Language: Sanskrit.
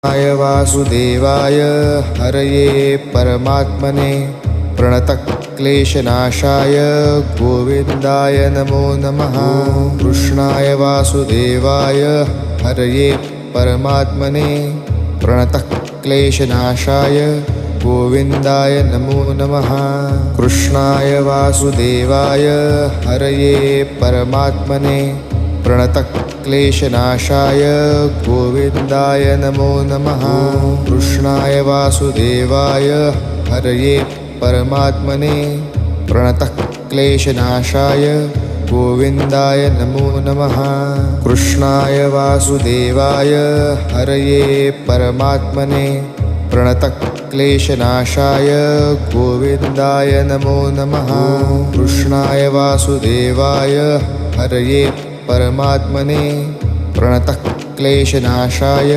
कृष्णाय वासुदेवाय हरये परमात्मने प्रणतक्लेशनाशाय गोविन्दाय नमो नमः। कृष्णाय वासुदेवाय हरये परमात्मने प्रणतक्लेशनाशाय गोविन्दाय नमो नमः। कृष्णाय वासुदेवाय हरये परमात्मने प्रणतक्लेशनाशाय गोविन्दाय नमो नमः। कृष्णाय वासुदेवाय हरये परमात्मने प्रणतक्लेशनाशाय गोविन्दाय नमो नमः। कृष्णाय वासुदेवाय हरये परमात्मने प्रणतक्लेशनाशाय गोविन्दाय नमो नमः। कृष्णाय वासुदेवाय हरये परमात्मने प्रणतक्लेशनाशाय